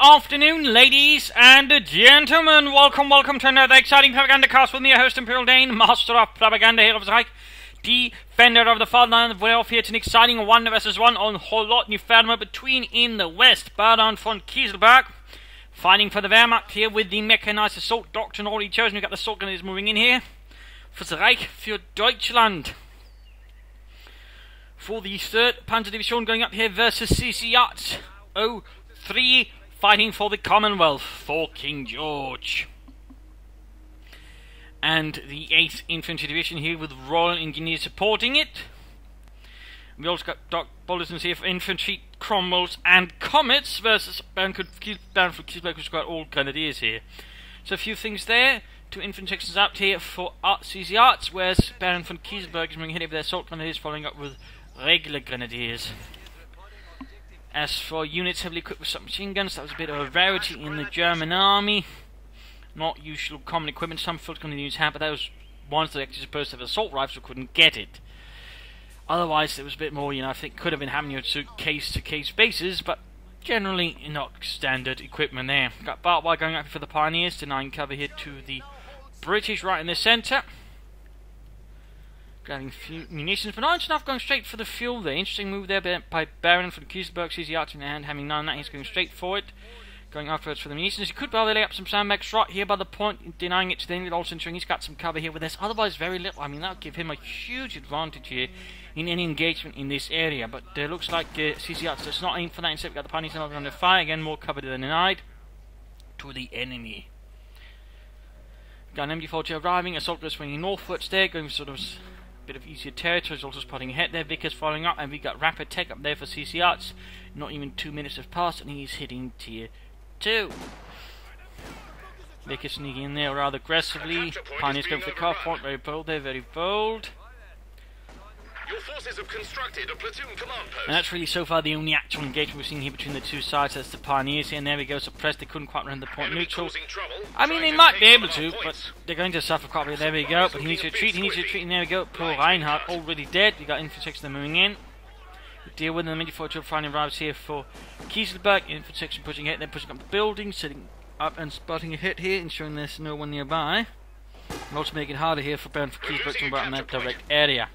afternoon, ladies and gentlemen. Welcome to another exciting Propagandacast with me, your host Imperial Dane, master of propaganda here of the Reich, defender of the fatherland. We're off here to an exciting 1 vs 1 on Holot New Ferma between in the west, Baron von Kieselberg, fighting for the Wehrmacht here with the mechanized assault doctrine already chosen. We've got the assault gunners moving in here for the Reich, für Deutschland. For the 3rd Panzer Division going up here versus CCarts 03, fighting for the Commonwealth, for King George. And the 8th Infantry Division here with Royal Engineers supporting it. We also got Doc Bulletins here for Infantry, Cromwells and Comets versus Baron von Kieselberg, who's got all Grenadiers here. So a few things there. 2 infantry sections out here for CCarts, whereas Baron von Kieselberg is moving ahead with their assault Grenadiers, following up with regular Grenadiers. As for units heavily equipped with submachine guns, that was a bit of a rarity in the German army. Not usual common equipment. Some field Grenadiers had, but those ones that were actually supposed to have assault rifles couldn't get it. Otherwise, it was a bit more, I think could have been having your case-to-case basis, but generally not standard equipment there. Got barbed wire going up for the Pioneers, denying cover here to the British right in the centre. Grabbing munitions, but not enough going straight for the fuel there. Interesting move there by Baron von Kieselberg, CCarts in the hand, having none of that, he's going straight for it. Going afterwards for the munitions. He could probably lay up some sandbags right here by the point, denying it to the enemy, also ensuring he's got some cover here with this. Otherwise, very little. I mean, that would give him a huge advantage here in any engagement in this area. But it looks like CCarts does not aim for that. Instead, we've got the Pioneers under fire. Again, more cover than denied to the enemy. Got an MG40 arriving. Assault goes swinging northwards there, going for sort of bit of easier territory. Is also spotting ahead there. Vickers following up, and we got rapid tech up there for CCarts. Not even 2 minutes have passed, and he's hitting tier 2. Vickers sneaking in there rather aggressively. Pioneers going for the car point. Very bold there, very bold. Your forces have constructed a platoon command post. And that's really so far the only actual engagement we've seen here between the two sides. That's the Pioneers here, and there we go, suppressed. They couldn't quite run the point neutral. I mean, they might be able to, but they're going to suffer quite a bit. There we go, but he needs to retreat, and there we go. Poor Reinhardt, already dead. We got infantry section moving in. We deal with them. The MG42 finally arrives here for Kieselberg. Infantry section pushing ahead, then pushing up the building, sitting up and spotting a hit here, ensuring there's no one nearby. And also making it harder here for Baron von Kieselberg to move out in that direct area.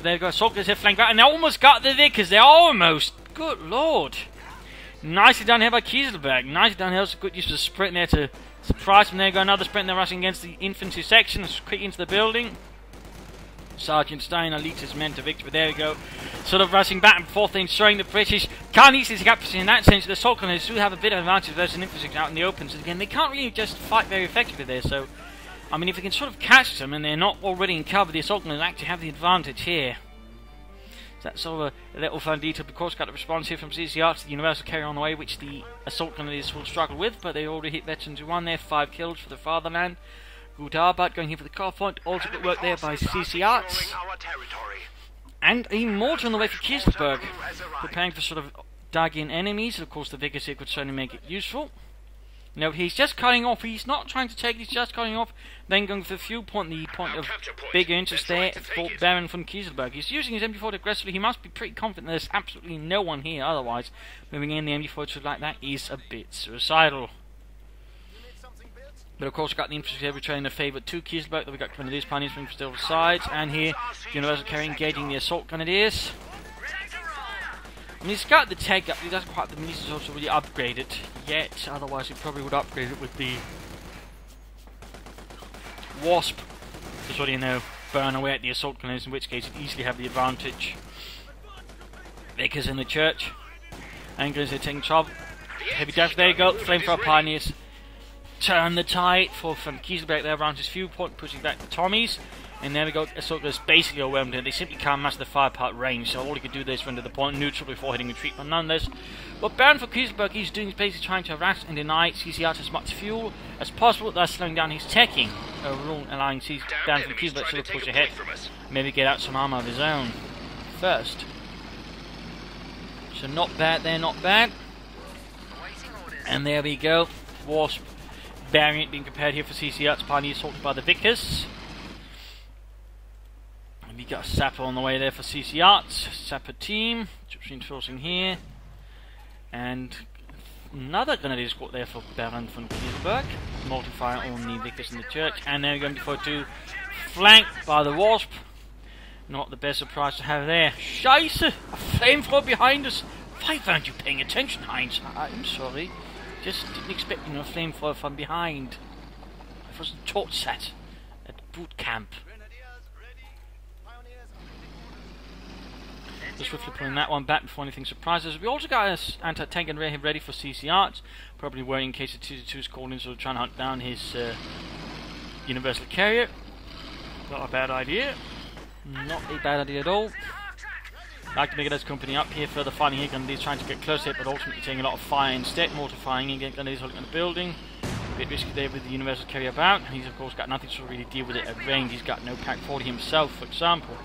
They've got soldiers here flanked out, and they almost got the Vickers. They almost. Good lord. Nicely done here by Kieselberg. Nicely done here. Also good use of the sprint there to surprise them. There go another sprint. They're rushing against the infantry section. Quick into the building. Sergeant Steiner leads his men to victory. There we go. Sort of rushing back and forth, ensuring the British can't easily take up position in that sense. The assault gunners do have a bit of advantage versus an infantry out in the open. So again, they can't really just fight very effectively there. So, I mean, if we can sort of catch them and they're not already in cover, the assault gunners actually have the advantage here. So that's sort of a little fun detail. Of course, got a response here from CCarts to the universal carry on the way, which the assault gunners will struggle with, but they already hit veterans who won there. 5 kills for the fatherland. Good Arbeit going here for the car point. Also good work there by CCarts. And a mortar on the way for Kieselberg, preparing for sort of dug-in enemies. Of course, the Vickers here could certainly make it useful. No, he's just cutting off. He's not trying to take it. He's just cutting off. Then going for the fuel point, the point of bigger interest there for Baron von Kieselberg. He's using his MG40 aggressively. He must be pretty confident there's absolutely no one here. Otherwise, moving in the MG40 like that is a bit suicidal. But of course, we've got the infantry here returning a favour to Kieselberg. Then we've got Grenadiers, Pioneers moving for still sides. And here, universal carry engaging the assault Grenadiers. I mean, he's got the tech up, he doesn't quite have the munitions also really upgraded yet, otherwise he probably would upgrade it with the Wasp to sort of, burn away at the assault gunners, in which case he'd easily have the advantage. Vickers in the church. Anglers are taking trouble. Heavy dash, there you go, flame for our Pioneers. Turn the tide for von Kieselberg there around his fuel point, pushing back the Tommies. And there we go, assault gunners basically overwhelmed here. They simply can't master the fire-part range, so all he could do there is run to the point neutral before hitting retreat, but nonetheless. What Baron von Kieselberg is doing is basically trying to harass and deny CCarts as much fuel as possible, thus slowing down his teching, allowing Baron von Kieselberg to push ahead, maybe get out some armor of his own first. So not bad there, not bad. And there we go, Wasp variant being prepared here for CCarts, Pioneers assaulted by the Vickers. We got a Sapper on the way there for CCarts, Sapper team, troops reinforcing here, and Another grenadier squad there for Baron von Kieselberg. Multi-fire on the victors in the church. And then we're going before two. Flanked by the Wasp. Not the best surprise to have there. Scheiße! A flamethrower behind us! Why weren't you paying attention, Heinz? I'm sorry. Just didn't expect a flamethrower from behind. I wasn't taught that at boot camp. Just swiftly pulling that one back before anything surprises us. We also got an anti-tank and ready for CCarts. Probably worrying in case the 2-2 is called in, so trying to hunt down his universal carrier. Not a bad idea. Not a bad idea at all. Like to make it company up here, further fighting here. Grenadiers trying to get close here, but ultimately taking a lot of fire instead. Mortar firing in, getting Grenadiers holding on the building. A bit risky there with the universal carrier about. He's of course got nothing to really deal with it at range. He's got no Pack 40 himself, for example.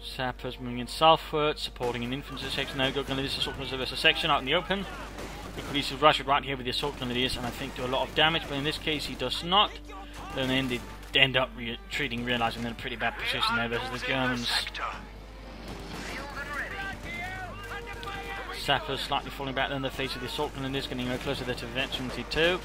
Sappers moving in southward, supporting an infantry section. Now go Grenadiers assault grenadiers section out in the open. Equally to rush it right here with the assault grenadiers and I think do a lot of damage, but in this case he does not. And then they end up retreating, realising they're in a pretty bad position there versus the Germans. Sappers slightly falling back in the face of the assault grenadiers, getting closer there to Veteran T2.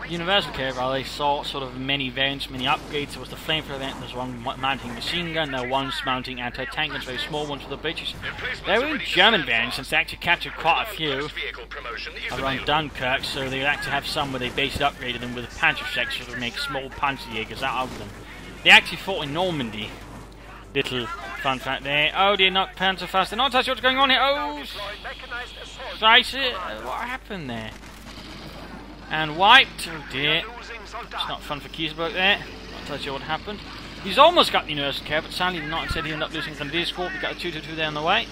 Universal carrier, while they saw sort of many variants, many upgrades. There was the flamethrower event, there's one mounting machine gun, there one's mounting anti-tank guns, very small ones for the British. They were in German variants, since they actually captured quite a few around Dunkirk, so they would actually have some where they basically upgraded them with a Panzerschreck, so to make small Panzerjägers out of them. They actually fought in Normandy. Little fun fact there. Oh dear, not Panzerfaust. They're not touching what's going on here. Oh, Scheiße. What happened there? And wiped. Oh dear. It's not fun for Kieselberg there. Not entirely sure what happened. He's almost got the universal care, but sadly not. Instead he ended up losing Grenadier Squad. We got a 2-2-2 there on the way.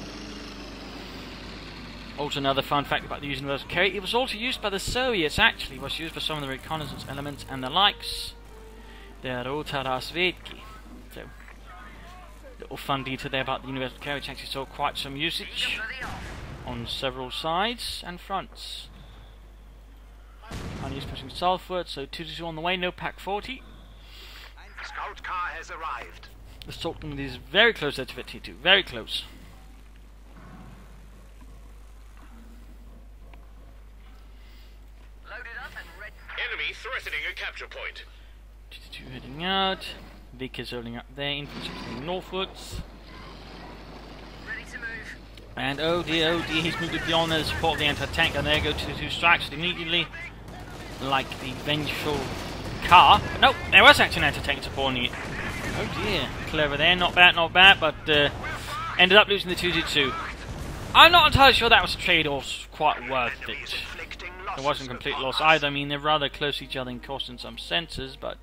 Also another fun fact about the universal carry. It was also used by the Soviets actually. It was used for some of the reconnaissance elements and the likes. Der Roter Rasvedki. So, little fun detail there about the universal carry, which actually saw quite some usage on several sides and fronts. And he's pushing southward, so 2-2 on the way, no Pack 40. Scout car has arrived. The Stockton is very close there to T2, very close. Loaded up and ready. Enemy threatening a capture point. T2 heading out. Vic is rolling up there, infantry coming northwards. Ready to move. And oh dear, he's moved beyond the support of the anti-tank, and there go 2-2 strikes immediately. Like the vengeful car. But no, there was actually an anti-tank supporting it. Oh dear, clever there, not bad, but ended up losing the 2-2. I'm not entirely sure that was a trade or quite worth it. It wasn't a complete loss either. I mean, they're rather close to each other in cost in some senses, but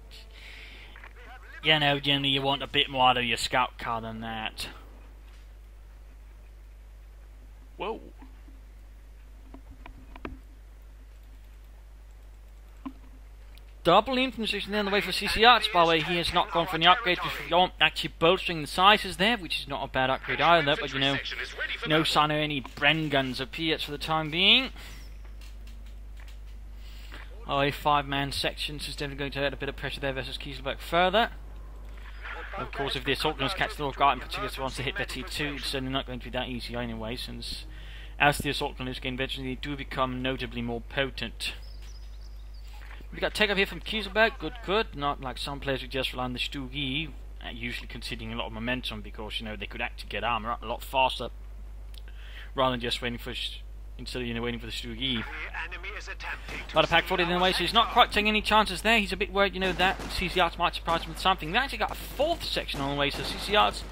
you know, generally you want a bit more out of your scout car than that. Whoa. Double infantry there on the way for CCarts. By the way, he has not gone for any upgrades before actually bolstering the sizes there, which is not a bad upgrade either, but you know, no sign of any Bren guns appears for the time being. Oh, a 5-man section, so it's definitely going to add a bit of pressure there versus Kieselberg further. Of course, if the assault gunners catch the guard in particular wants to hit their T2, it's certainly not going to be that easy anyway, since as the assault gunners gain veteran, they do become notably more potent. We got take up here from Kieselberg, good. Not like some players who just rely on the Stug, usually conceding a lot of momentum because you know they could actually get armor up a lot faster rather than just waiting for instead of waiting for the Stug. But a Pack 40 in the way, so he's not quite taking any chances there. He's a bit worried, you know, that CCarts might surprise him with something. They actually got a 4th section on the way, so CCarts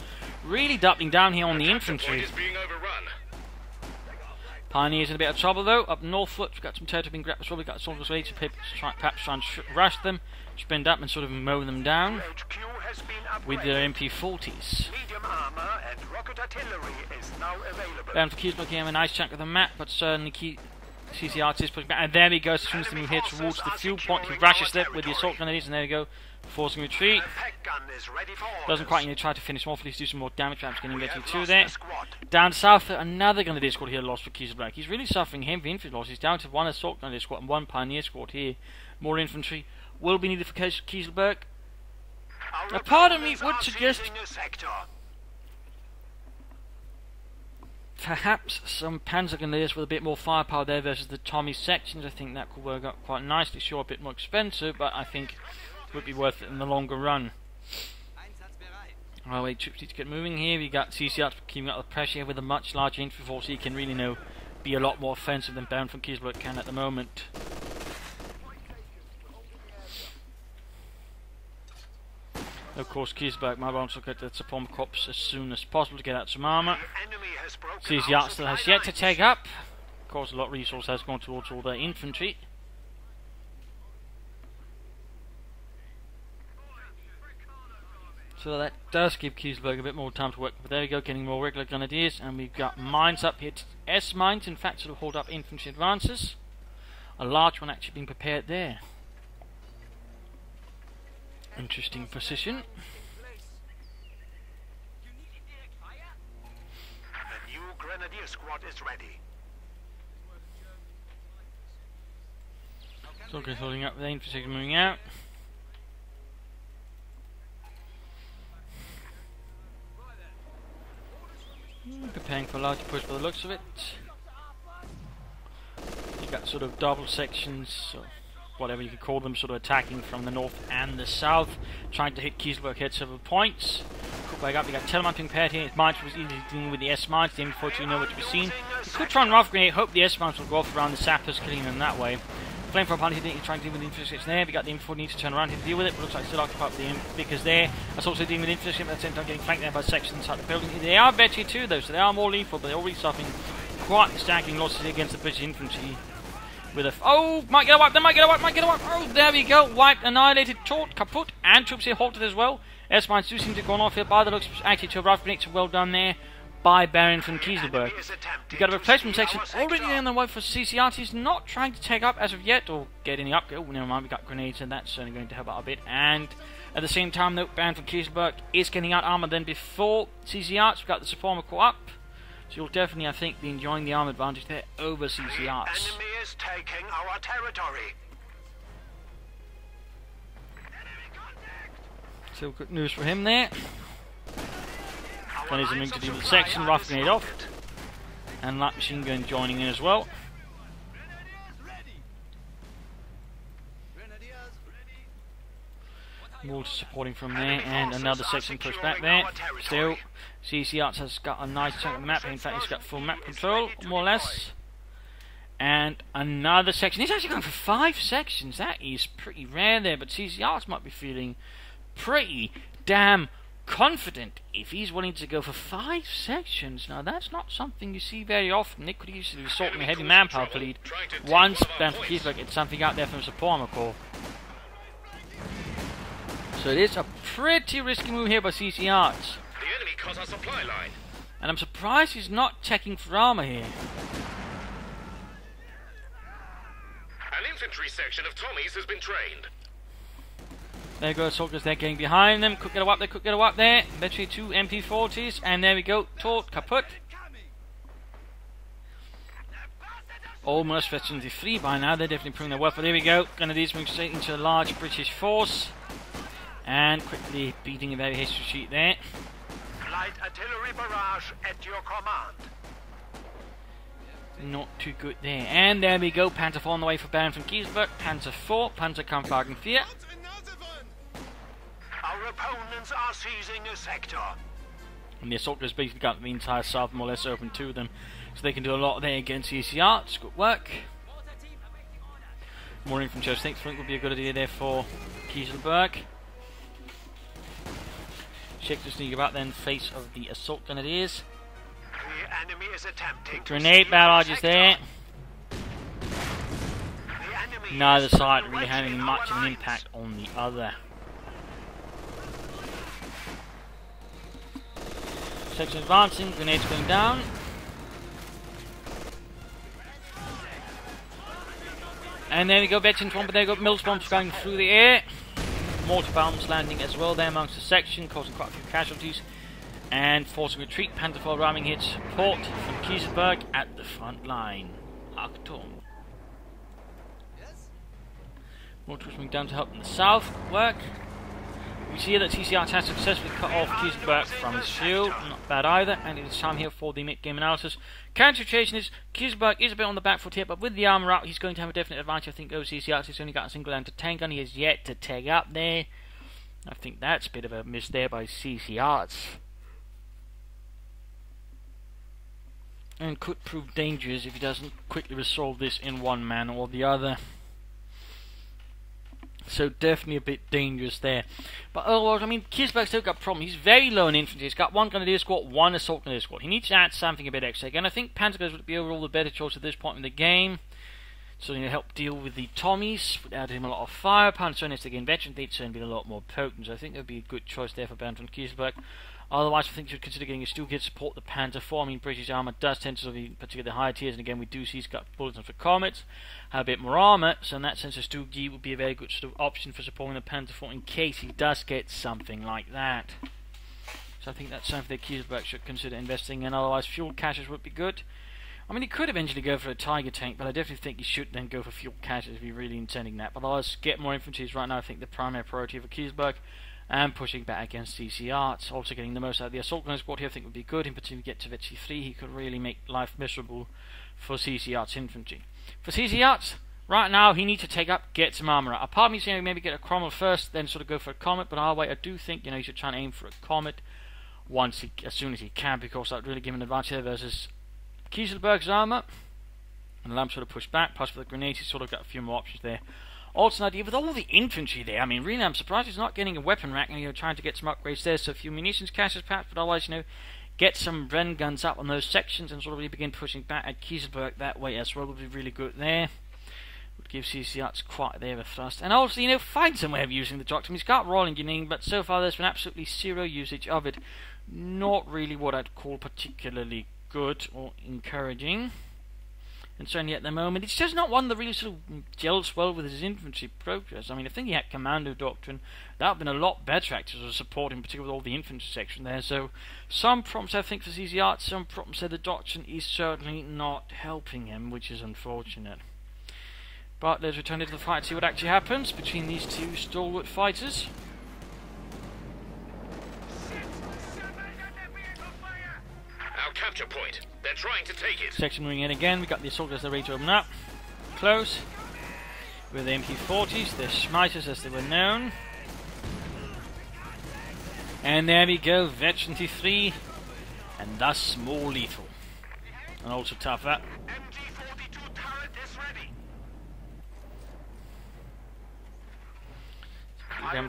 really doubling down here on the infantry. Pioneers in a bit of trouble though. Up northward, we've got some territory being grabbed as well. We've got soldiers ready to perhaps try and rush them, spin up and sort of mow them down with their MP40s. Down for Kieselberg here, a nice chunk of the map, but certainly CCRT is pushing back. And there he goes, as soon as they move here towards the fuel point, he rushes there with the assault grenades, and there we go, forcing retreat. Doesn't quite try to finish off, at least do some more damage, perhaps getting ready to there. Down south, another Grenadier squad here lost for Kieselberg. He's really suffering heavy infantry loss. He's down to 1 assault Grenadier squad and 1 Pioneer squad here. More infantry will be needed for Kieselberg. A part of me would suggest perhaps some Panzer Grenadiers with a bit more firepower there versus the Tommy sections. I think that could work out quite nicely. Sure, a bit more expensive, but I think it would be worth it in the longer run. Oh wait, troops need to get moving here. We got CCarts keeping up the pressure here with a much larger infantry force, so he can really be a lot more offensive than Baron von Kieselberg can at the moment. Of course, Kieselberg might want to get the support corps as soon as possible to get out some armour. CCarts still has yet to take up. Of course, a lot of resource has gone towards all their infantry. So that does give Kieselberg a bit more time to work. But there we go, getting more regular grenadiers, and we've got mines up here. S mines, in fact, sort of hold up infantry advances. A large one actually being prepared there. Interesting position. The new grenadier squad is ready. Soldiers holding up, the infantry moving out. Preparing for a large push by the looks of it. You got sort of double sections, or whatever you could call them, sort of attacking from the north and the south, trying to hit Kieselberg at several points. Back up, we got Telemann being paired here. His mines was easily dealing with the S mines, the M42 know what to be seen. You could try and rough grenade, hope the S mines will go off around the sappers, killing them that way. Flamethrower party trying to deal with the infrastructure there. We got the M4 needs to turn around here to deal with it, but looks like still occupied with the M because there. That's also dealing with infrastructure, but at the same time getting flanked there by sections inside the building. They are better too though, so they are more lethal, but they're already suffering quite stacking losses against the British infantry. With a might get a wipe, they might get a wipe, Oh, there we go, wiped, annihilated, taught, kaput, and troops here halted as well. S mines do seem to have gone off here by the looks actually to a rough grenade, so well done there by Baron von Kieselberg. We've got a replacement section already on the way for CCRT. He's not trying to take up as of yet, or get any up. Oh, never mind, we got grenades, and that's certainly going to help out a bit. And at the same time, though, Baron von Kieselberg is getting out armor than before CCRT. We've got the support armor core up. So you'll definitely, I think, be enjoying the armor advantage there over CCRT. The enemy is taking our territory. So good news for him there. There's something to do with the section, rough grenade off. And light machine gun joining in as well. More supporting from there, and another section pushed back there. Still, CCarts has got a nice chunk of map. In fact, he's got full map control, more or less. And another section. He's actually going for 5 sections. That is pretty rare there, but CCarts might be feeling pretty damn confident if he's willing to go for 5 sections. Now that's not something you see very often. They could easily resort in a heavy manpower lead once Baron von Kieselberg gets something out there from support armor corps. So it is a pretty risky move here by CCRT. The enemy cut our supply line. And I'm surprised he's not checking for armor here. An infantry section of Tommies has been trained. There go soldiers, they're getting behind them. Could get a wipe there, could get a wipe there. Literally 2 MP40s, and there we go. Taught, kaput. Almost veterans free by now. They're definitely proving their worth. But there we go. Grenadiers moving straight into a large British force. And quickly beating a very hasty retreat there. Light artillery barrage at your command. Not too good there. And there we go. Panzer 4 on the way for Baron von Kieselberg. Panzer 4, Panzerkampfwagen 4. Our opponents are seizing a sector. And the assault has basically got the entire south more or less open to them. So they can do a lot there against CCR. It's good work. More infantry, I think would be a good idea there for Kieselberg. Check to sneak about then face of the assault grenadiers. The enemy is attempting Grenade barrages there. Neither side really having much of an impact on the other. Section advancing, grenades going down. And there we go, veterans one, but there we go, Mills bombs going through the air. Mortar bombs landing as well there amongst the section, causing quite a few casualties. And forcing retreat, Panzer 4 ramming hits support from Kieselberg at the front line. Achtung. More troops moving down to help in the south. Good work. We see that CCarts has successfully cut off Kieselberg from his shield, not bad either, and it is time here for the mid-game analysis. Current situation is, Kieselberg is a bit on the back foot here, but with the armour up, he's going to have a definite advantage, I think, over CCarts. He's only got a single anti-tank gun, he has yet to tag up there. I think that's a bit of a miss there by CCarts. And could prove dangerous if he doesn't quickly resolve this in one manner or the other. So definitely a bit dangerous there. But otherwise, I mean, Kieselberg's still got a problem. He's very low in infantry. He's got one grenadier squad, one assault grenadier squad. He needs to add something a bit extra. Again, I think Panzergrenadiers would be overall the better choice at this point in the game. So to help deal with the Tommies, would add him a lot of firepower. And so next again, veteran they'd certainly be a lot more potent. So I think that would be a good choice there for Bernd von Kieselberg. Otherwise, I think you should consider getting a still good support the Panzer IV. I mean, British armour does tend to be particularly the higher tiers, and again, we do see he's got bulletins for comets, have a bit more armour, so in that sense, a Stu G would be a very good sort of option for supporting the Panzer IV in case he does get something like that. So I think that's something that Kieselberg should consider investing in. Otherwise, fuel caches would be good. I mean, he could eventually go for a Tiger tank, but I definitely think he should then go for fuel caches if he's really intending that. But otherwise, get more infantry is right now, I think, the primary priority for Kieselberg. And pushing back against CCarts, also getting the most out of the assault gunner squad here, I think would be good. In particular, get to Vetchi 3, he could really make life miserable for CCarts infantry. For CCarts, right now, he needs to take up, get some armour out. A part of me saying maybe get a Cromwell first, then sort of go for a Comet, but I'll wait. I do think, he should try and aim for a Comet as soon as he can, because that would really give him an advantage there versus Kieselberg's armour. And the lamp sort of pushed back, plus for the grenades, he's sort of got a few more options there. Also an idea with all the infantry there, I mean, really I'm surprised he's not getting a weapon rack and trying to get some upgrades there, so a few munitions caches perhaps, but otherwise, get some Bren guns up on those sections and sort of really begin pushing back at Kieselberg that way as well would be really good there. Would give CCarts quite there a thrust. And also, find some way of using the Doctor. I mean, he's got rolling engineering, but so far there's been absolutely zero usage of it. Not really what I'd call particularly good or encouraging. And certainly at the moment, it's just not one that really sort of gels well with his infantry progress. I mean, I think he had Commando Doctrine. That would have been a lot better actually to support him, particularly with all the infantry section there. So, some problems I think for CCarts, some problems there. The Doctrine is certainly not helping him, which is unfortunate. But let's return to the fight and see what actually happens between these two stalwart fighters. Our capture point. They're trying to take it. Section moving in again. We got the assault as they're ready to open up. Close. With the MP40s, the Schmeiters as they were known. And there we go, Veteran T3. And thus more lethal. And also tougher. MG42 turret is ready.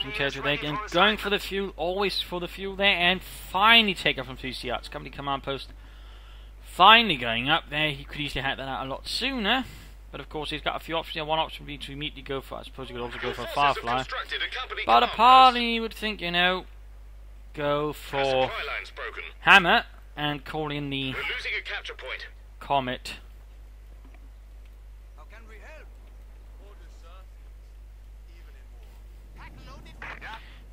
Some territory there again. Going for the fuel, always for the fuel there. And finally take up from CCarts. Company command post. Finally going up there. He could easily hack that out a lot sooner. But of course he's got a few options here. One option would be to immediately go for, I suppose you could also go for a Firefly. But a part of me would think, go for Hammer and call in the Comet. How can we help?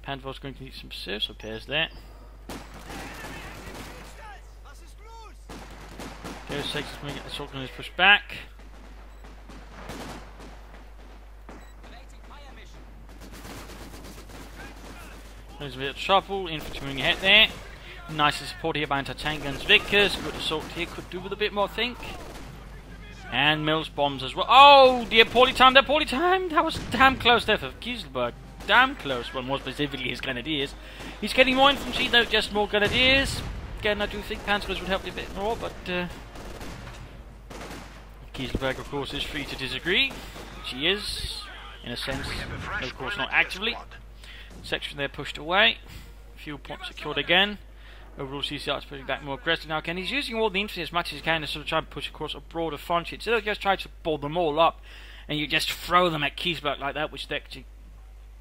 Panzer's going to need some service repairs there. Go 6 is going to get the assault gunners pushed back. There's a bit of trouble, infantry moving ahead there. Nicely supported here by anti-tank guns Vickers. Good assault here, could do with a bit more, I think. And Mills bombs as well. Oh dear, poorly timed, That was damn close there for Kieselberg. Damn close, well, more specifically his grenadiers. He's getting more infantry though, just more grenadiers. Again, I do think Panzers would help a bit more, but Kieselberg, of course, is free to disagree. Which he is, in a sense, though of course not actively. Section there pushed away. Fuel points secured again. Overall, CCarts pushing back more aggressive now. Again, he's using all the infantry as much as he can to sort of try and push across a broader front. Instead of just trying to ball them all up and you just throw them at Kieselberg like that, which would actually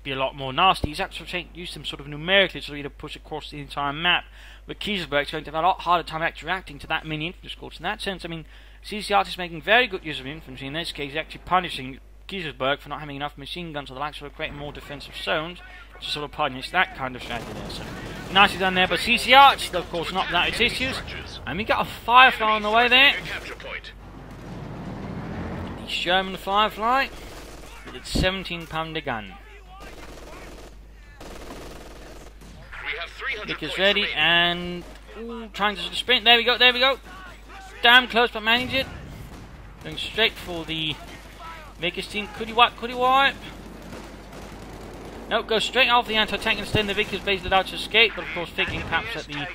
be a lot more nasty. He's actually trying to use them sort of numerically to really push across the entire map. But Kieselberg's going to have a lot harder time actually reacting to that many infantry squads. In that sense, I mean, CCarts is making very good use of infantry. In this case, actually punishing Kieselberg for not having enough machine guns or the likes of creating more defensive zones to sort of punish that kind of strategy there. So nicely done there, but CCarts, of course, not without its issues. And we got a Firefly on the way there. The Sherman Firefly with its 17-pounder gun. Vickers ready, and trying to sprint. There we go, there we go. Damn close, but manage it. Going straight for the Vickers team. Could he wipe? Could he wipe? No, go straight off the anti-tank and stay in the Vickers base without to escape. But of course, thinking perhaps that the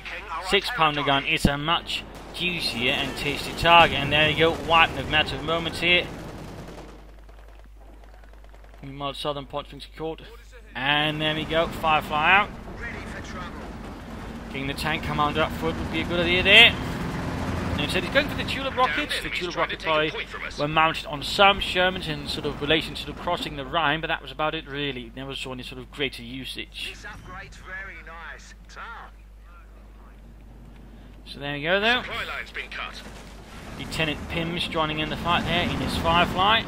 6-pounder gun is a much juicier and tasty target. And there you go, wipe in a matter of moments here. Meanwhile, southern point being secured. And there we go, Firefly out. Getting the tank commander up front would be a good idea there. And instead he's going for the tulip rockets. The tulip rockets were mounted on some Shermans in sort of relation to crossing the Rhine, but that was about it really. Never saw any sort of greater usage. So there we go though. Lieutenant Pym's joining in the fight there in his Firefly.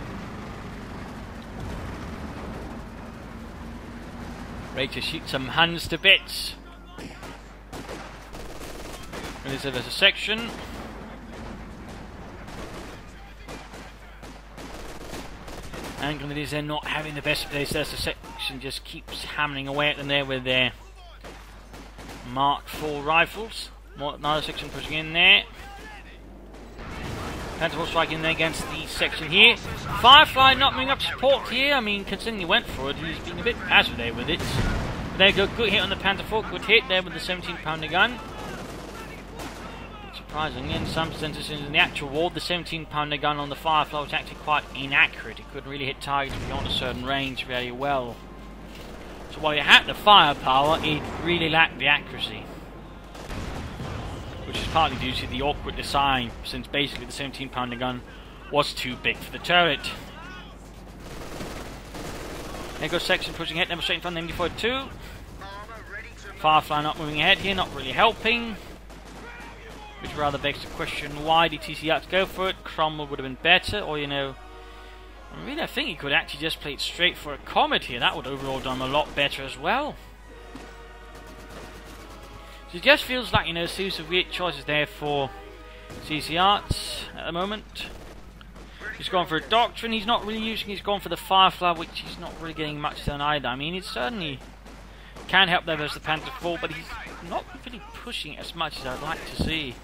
Ready to shoot some Huns to bits. There's a section. And Grenadiers, they're not having the best place. There's a section just keeps hammering away at them there with their Mark IV rifles. Another section pushing in there. Panther striking there against the section here. Firefly not moving up support here. I mean, considering he went for it, he's been a bit passive there with it. But there you go, good hit on the Panther IV, good hit there with the 17-pounder gun. Surprisingly, in some senses in the actual war, the 17-pounder gun on the Firefly was actually quite inaccurate. It couldn't really hit targets beyond a certain range very well. So while it had the firepower, it really lacked the accuracy. Which is partly due to the awkward design, since basically the 17-pounder gun was too big for the turret. There goes section pushing ahead, demonstrating front of the MD-42. Firefly not moving ahead here, not really helping. Which rather begs the question, why did CCarts go for it? Cromwell would have been better, or you know... I think he could actually just play it straight for a Comet here. That would overall done a lot better as well. So it just feels like, you know, a series of weird choices there for CCarts at the moment. He's gone for a Doctrine, he's not really using, he's gone for the Firefly, which he's not really getting much done either. I mean, it certainly can help there versus the Panther IV, but he's not really pushing it as much as I'd like to see.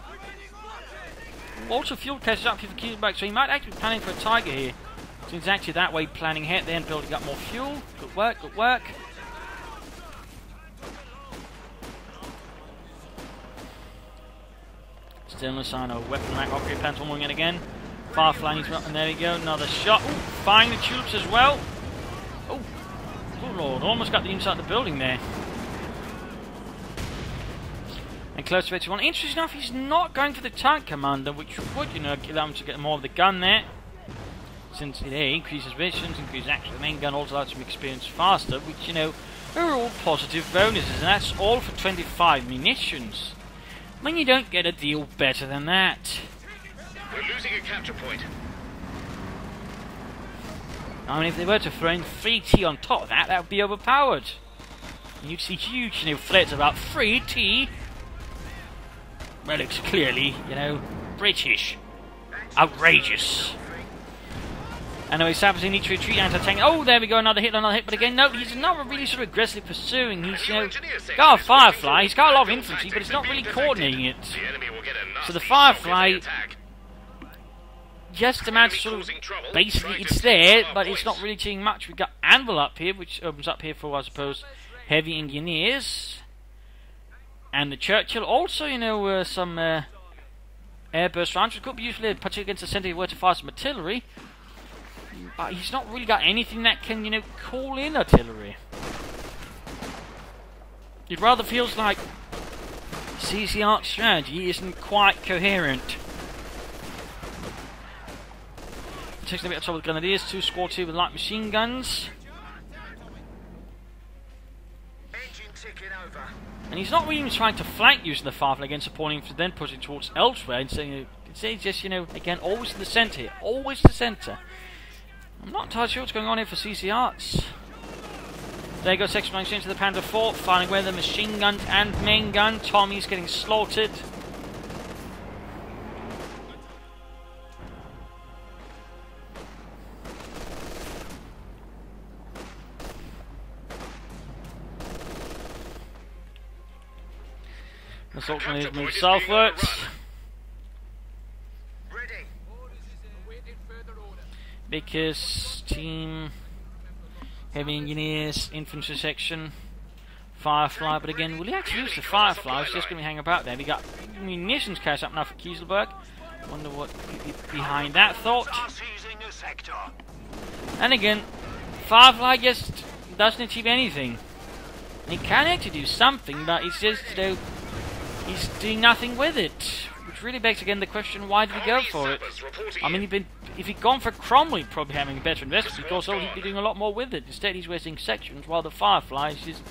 Also, fuel catches up here for Kieselberg, so he might actually be planning for a Tiger here. So he's actually that way planning ahead, then building up more fuel. Good work, good work. Still no sign of weapon rack. Okay, Panther moving in again. Firefly needs up, and there we go, another shot. Ooh, firing the tulips as well. Oh, good lord, almost got the inside of the building there. And close to 81. Interesting enough, he's not going for the tank commander, which would, you know, allow him to get more of the gun there. Since it increases visions, increases actually the main gun, also allows him to experience faster, which, you know, are all positive bonuses, and that's all for 25 munitions. When you don't get a deal better than that. We're losing a capture point. I mean, if they were to throw in 3T on top of that, that would be overpowered. And you'd see huge, you know, flares about 3T. Well, it's clearly, you know, British. Outrageous. Anyway, Savage needs to retreat anti-tank. Oh, there we go, another hit, but again, no, he's not really sort of aggressively pursuing. He's, you know, got a Firefly, he's got a lot of infantry, but he's not really coordinating it. So the Firefly just amounts to sort of, basically it's there, but it's not really doing much. We've got Anvil up here, which opens up here for, I suppose, heavy engineers. And the Churchill also, you know, some airburst rounds, which could be useful, particularly against the centre where to fire some artillery. But he's not really got anything that can, you know, call in artillery. It rather feels like CCarts strategy isn't quite coherent. Takes a bit of trouble with Grenadiers, 2 squad 2 with light machine guns. And he's not really even trying to flank using the Firefly again, supporting him to then pushing towards elsewhere and saying, it's just, you know, again, always in the centre here, always the centre. I'm not entirely sure what's going on here for CCarts. There goes section 9 into the Panther IV, firing away the machine gun and main gun. Tommy's getting slaughtered. Assault grenades move southwards. Because team heavy engineers, infantry section, Firefly. But again, will he actually use the Firefly? He's just going to hang about there. We got munitions cache up now for Kieselberg. Wonder what could be behind that thought. And again, Firefly just doesn't achieve anything. He can actually do something, but he's just, you know, he's doing nothing with it. Which really begs again the question, why did he go for it? I mean, if he'd gone for Cromwell, he'd probably be having a better investment, because he'd be doing a lot more with it. Instead, he's wasting sections, while the Firefly is just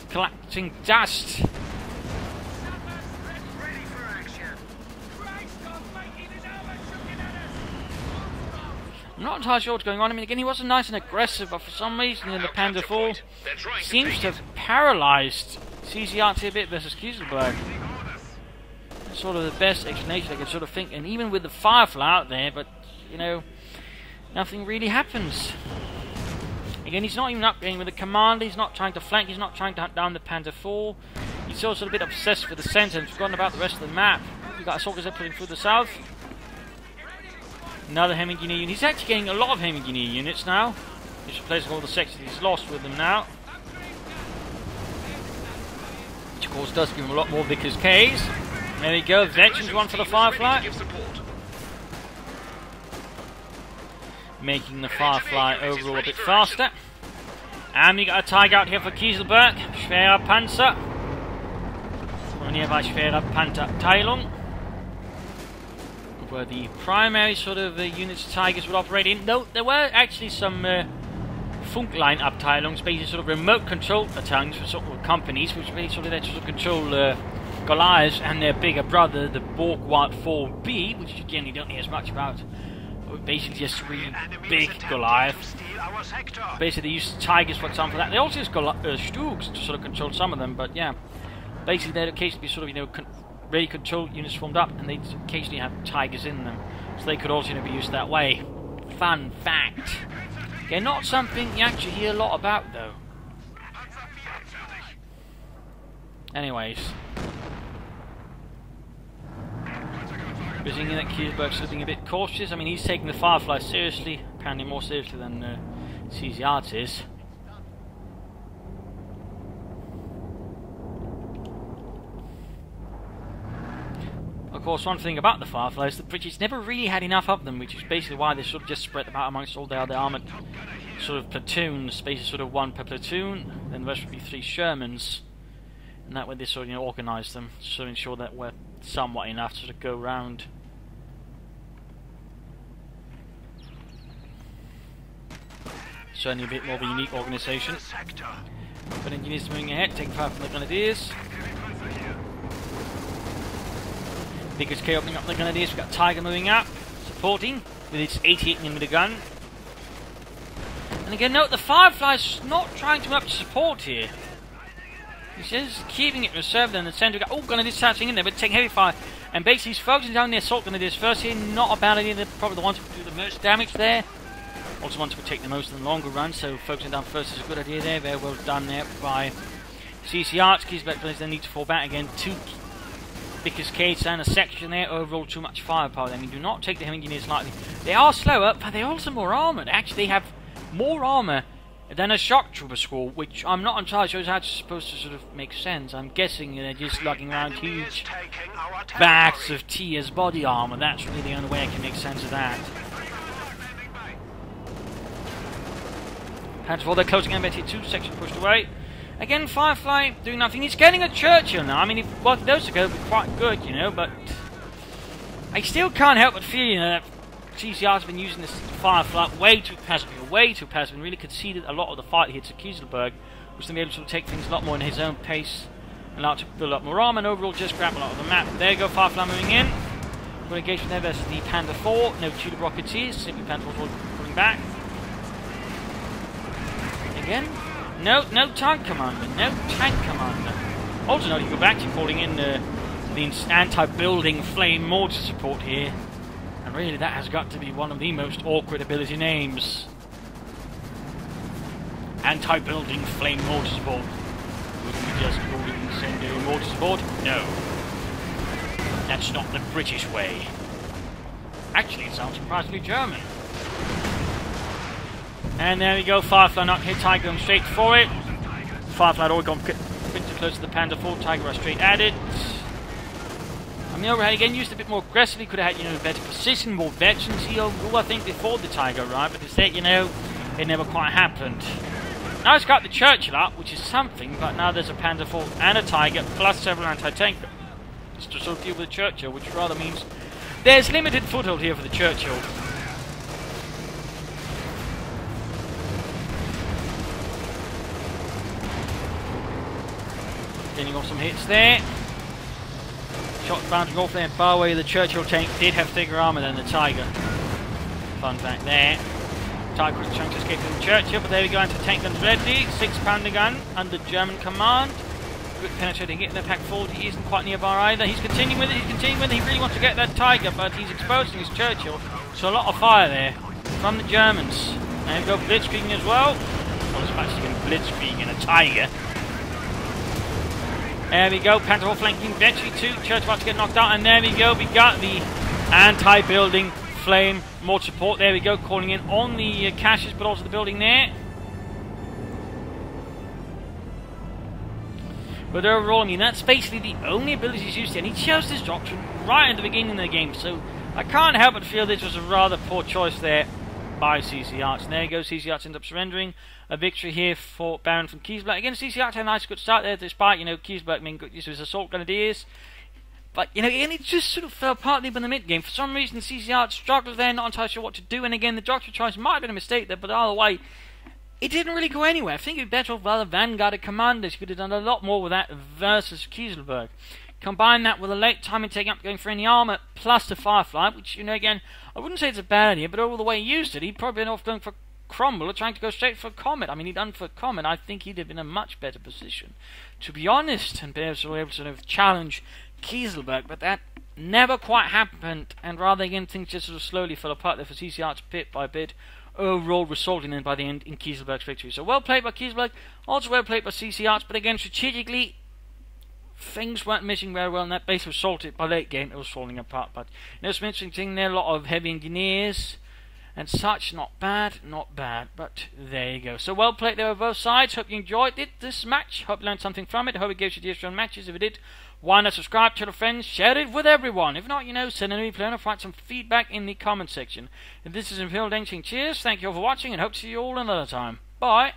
collecting dust. I'm not entirely sure what's going on. I mean, again, he wasn't nice and aggressive, but for some reason in the Panda 4 seems to have paralysed CCarts a bit versus Kieselberg. That's sort of the best explanation I can sort of think. And even with the Firefly out there, but, you know, nothing really happens. Again, he's not even upgrading with the commander. He's not trying to flank. He's not trying to hunt down the Panda 4. He's also a bit obsessed with the centre and forgotten about the rest of the map. We've got assault gunners putting through the south. Another Hem Engineer unit. He's actually getting a lot of Hem Engineer units now. He's replacing all the sections he's lost with them now. Which of course does give him a lot more Vickers Ks. There we go, Veterans one for the Firefly. Making the Firefly overall a bit faster. And we got a Tiger out here for Kieselberg. Schwerer Panzer. One nearby Schwerer Panzerteilung. Where the primary sort of units Tigers would operate in. Though there were actually some Funkline Abteilungs, basically sort of remote control battalions for sort of companies, which really sort of there to sort of control Goliaths and their bigger brother, the Borgward 4B, which again you don't hear as much about. Basically just really big Goliath. Basically they use Tigers for example for that. They also use Stugs to sort of control some of them, but yeah. Basically they'd occasionally be sort of, you know, really control units formed up, and they'd occasionally have Tigers in them, so they could also, you know, be used that way. Fun fact. Yeah, not something you actually hear a lot about though. Anyways, we're seeing that Kieselberg's looking a bit cautious. I mean, he's taking the Firefly seriously, apparently more seriously than CCarts is. Of course, one thing about the Firefly is the British never really had enough of them, which is basically why they sort of just spread them out amongst all the other armoured sort of platoons, basically sort of one per platoon, then the rest would be 3 Shermans, and that way they sort of, you know, organise them, to sort of ensure that we're somewhat enough to sort of go round. Certainly a bit more of a unique organisation. But engineers moving ahead, taking fire from the Grenadiers. Vickers K opening up the Grenadiers. We've got Tiger moving up, supporting with its 88mm gun. And again, note the Firefly's not trying to move up to support here. He's just keeping it reserved in the centre. We've got all Grenadiers attaching in there, but taking heavy fire. And basically, he's focusing down the assault Grenadiers first here. Not a bad idea. They're probably the ones who do the most damage there. Also, ones who would take the most in the longer run. So, focusing down first is a good idea there. Very well done there by CCarts. Kieselberg then need to fall back again. 2 Vickers Ks and a section there. Overall, too much firepower. I mean, do not take the Hem Engineers lightly. They are slower, but they're also more armoured. Actually, they have more armour than a shock trooper squad, which I'm not entirely sure is how it's supposed to sort of make sense. I'm guessing they're just lugging around huge bags of Tia's body armour. That's really the only way I can make sense of that. As for the closing MBT 2 section pushed away. Again, Firefly doing nothing. He's getting a Churchill now. I mean, if both of those to go, would be quite good, you know, but I still can't help but feel, you know, that CCR's been using this Firefly way too passive, and really conceded a lot of the fight here to Kieselberg, which then be able to take things a lot more in his own pace, and allow to build up more armor, and overall just grab a lot of the map. There you go, Firefly moving in. Good engagement there versus the Panda 4. No Tulip Rocketeers, simply Panda 4 pulling back. Again, no tank commander, Also note you go back to calling in the anti-building flame mortar support here. And really that has got to be one of the most awkward ability names. Anti-building flame mortar support. Would we just call it incendiary mortar support? No. That's not the British way. Actually, it sounds surprisingly German. And there we go, Firefly not hit, Tiger going straight for it. Firefly had already gone a bit too close to the Panda 4, Tiger was straight at it. I mean, overhead again, used a bit more aggressively, could have had, a better position, more veterans here overall, I think, before the Tiger arrived, but instead, it never quite happened. Now it's got the Churchill up, which is something, but now there's a Panda 4 and a Tiger, plus several anti-tank just to sort of deal with the Churchill, which rather means there's limited foothold here for the Churchill. Getting off some hits there. Shot bouncing off there, bar away. The Churchill tank did have thicker armour than the Tiger. Fun fact there. Tiger was trying to escape from the Churchill, but there we go, anti-tank guns ready. 6-pounder gun under German command. Good penetrating hit in the Pack 40. He isn't quite nearby either. He's continuing with it, He really wants to get that Tiger, but he's exposing his Churchill. So a lot of fire there from the Germans. There we go, blitzkrieging as well. Well, it's actually going blitzkrieging in a Tiger. There we go, Panther flanking Vetri 2, Church about to get knocked out, and there we go, we got the anti-building flame, more support, there we go, calling in on the caches, but also the building there. But overall, I mean, that's basically the only ability he's used here, and he chose this doctrine right at the beginning of the game, so I can't help but feel this was a rather poor choice there by CCarts. And there you go, CCarts end up surrendering. A victory here for Baron from Kieselberg. Again, CCarts had a nice good start there, despite, Kieselberg being good use of his assault grenadiers. But, again, it just sort of fell partly by the mid-game. For some reason, CCarts struggled there, not entirely sure what to do. And again, the doctrine choice might have been a mistake there, but either way, it didn't really go anywhere. I think it would be better off rather vanguarded commanders. You could have done a lot more with that versus Kieselberg. Combine that with a late timing taking up going for any armor, plus the Firefly, which, again, I wouldn't say it's a bad idea, but over the way he used it, he'd probably been off going for Cromwell or trying to go straight for Comet. I mean, he'd done for Comet. I think he'd have been in a much better position, to be honest, and be able to sort of challenge Kieselberg, but that never quite happened, and rather again, things just sort of slowly fell apart there for CCarts bit by bit, overall resulting in by the end in Kieselberg's victory. So well played by Kieselberg, also well played by CCarts, but again, strategically, things weren't missing very well, and that base was salted by late game, it was falling apart. But some interesting thing there, a lot of heavy engineers and such, not bad, but there you go. So well played there on both sides, hope you enjoyed this match, hope you learned something from it, hope it gives you ideas on matches. If it did, why not subscribe, tell your friends, share it with everyone. If not, send a new player and find some feedback in the comment section. If this is Imperial Dancing, cheers, thank you all for watching, and hope to see you all another time. Bye!